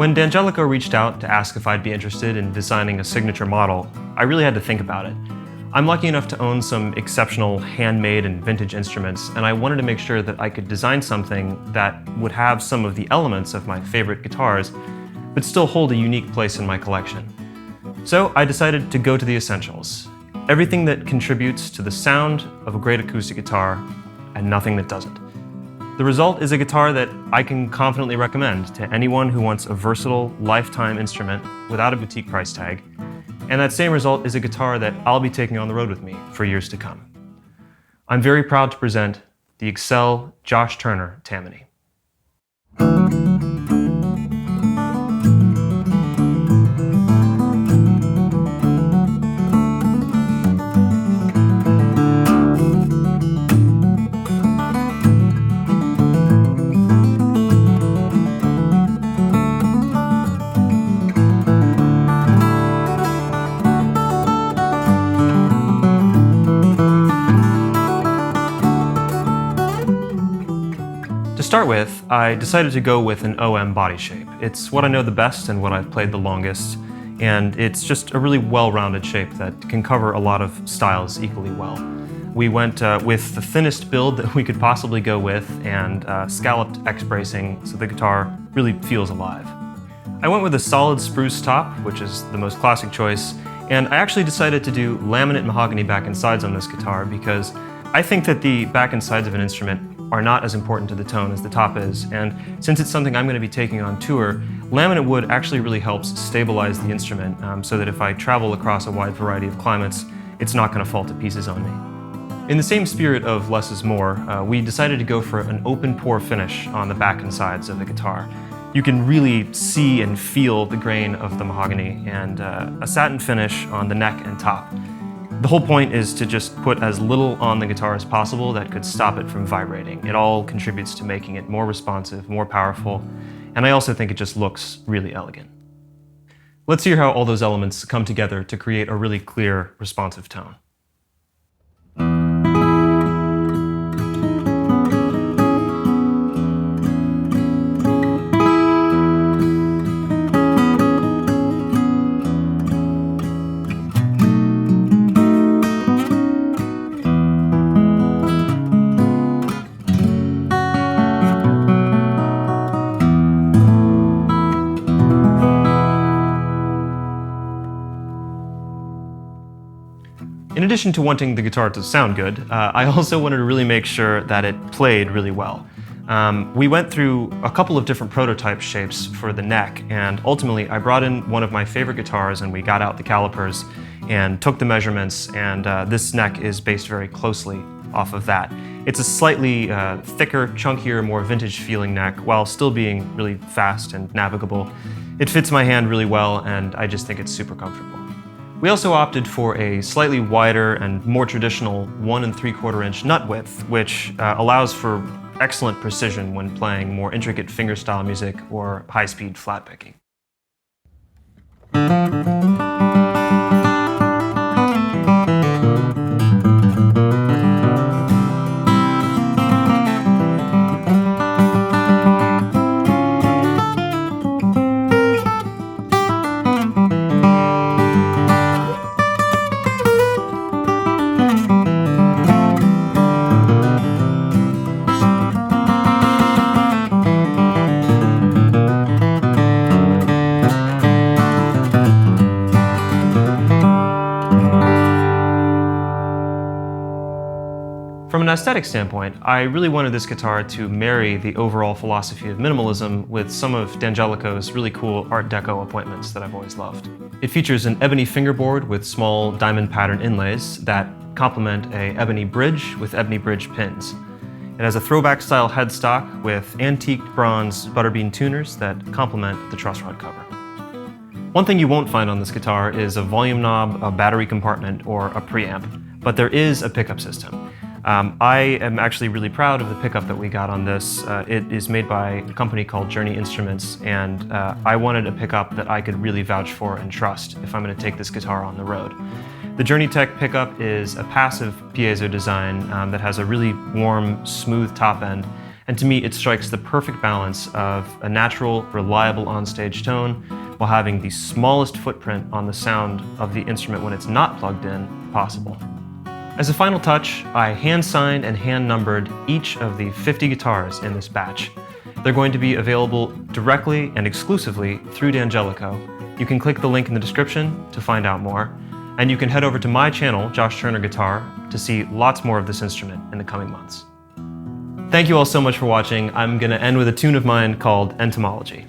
When D'Angelico reached out to ask if I'd be interested in designing a signature model, I really had to think about it. I'm lucky enough to own some exceptional handmade and vintage instruments, and I wanted to make sure that I could design something that would have some of the elements of my favorite guitars, but still hold a unique place in my collection. So I decided to go to the essentials. Everything that contributes to the sound of a great acoustic guitar, and nothing that doesn't. The result is a guitar that I can confidently recommend to anyone who wants a versatile, lifetime instrument without a boutique price tag. And that same result is a guitar that I'll be taking on the road with me for years to come. I'm very proud to present the Excel Josh Turner Tammany. To start with, I decided to go with an OM body shape. It's what I know the best and what I've played the longest, and it's just a really well-rounded shape that can cover a lot of styles equally well. We went with the thinnest build that we could possibly go with and scalloped X bracing so the guitar really feels alive. I went with a solid spruce top, which is the most classic choice, and I actually decided to do laminate mahogany back and sides on this guitar because I think that the back and sides of an instrument are not as important to the tone as the top is, and since it's something I'm going to be taking on tour, laminate wood actually really helps stabilize the instrument so that if I travel across a wide variety of climates, it's not going to fall to pieces on me. In the same spirit of less is more, we decided to go for an open pore finish on the back and sides of the guitar. You can really see and feel the grain of the mahogany, and a satin finish on the neck and top. The whole point is to just put as little on the guitar as possible that could stop it from vibrating. It all contributes to making it more responsive, more powerful, and I also think it just looks really elegant. Let's hear how all those elements come together to create a really clear, responsive tone. In addition to wanting the guitar to sound good, I also wanted to really make sure that it played really well. We went through a couple of different prototype shapes for the neck, and ultimately I brought in one of my favorite guitars and we got out the calipers and took the measurements, and this neck is based very closely off of that. It's a slightly thicker, chunkier, more vintage feeling neck while still being really fast and navigable. It fits my hand really well and I just think it's super comfortable. We also opted for a slightly wider and more traditional 1 3/4 inch nut width, which allows for excellent precision when playing more intricate fingerstyle music or high-speed flat picking. From an aesthetic standpoint, I really wanted this guitar to marry the overall philosophy of minimalism with some of D'Angelico's really cool Art Deco appointments that I've always loved. It features an ebony fingerboard with small diamond pattern inlays that complement an ebony bridge with ebony bridge pins. It has a throwback style headstock with antique bronze butterbean tuners that complement the truss rod cover. One thing you won't find on this guitar is a volume knob, a battery compartment, or a preamp, but there is a pickup system. I am actually really proud of the pickup that we got on this. It is made by a company called Journey Instruments, and I wanted a pickup that I could really vouch for and trust if I'm going to take this guitar on the road. The JourneyTek pickup is a passive piezo design that has a really warm, smooth top end, and to me it strikes the perfect balance of a natural, reliable onstage tone while having the smallest footprint on the sound of the instrument when it's not plugged in possible. As a final touch, I hand-signed and hand-numbered each of the 50 guitars in this batch. They're going to be available directly and exclusively through D'Angelico. You can click the link in the description to find out more, and you can head over to my channel, Josh Turner Guitar, to see lots more of this instrument in the coming months. Thank you all so much for watching. I'm going to end with a tune of mine called Entomology.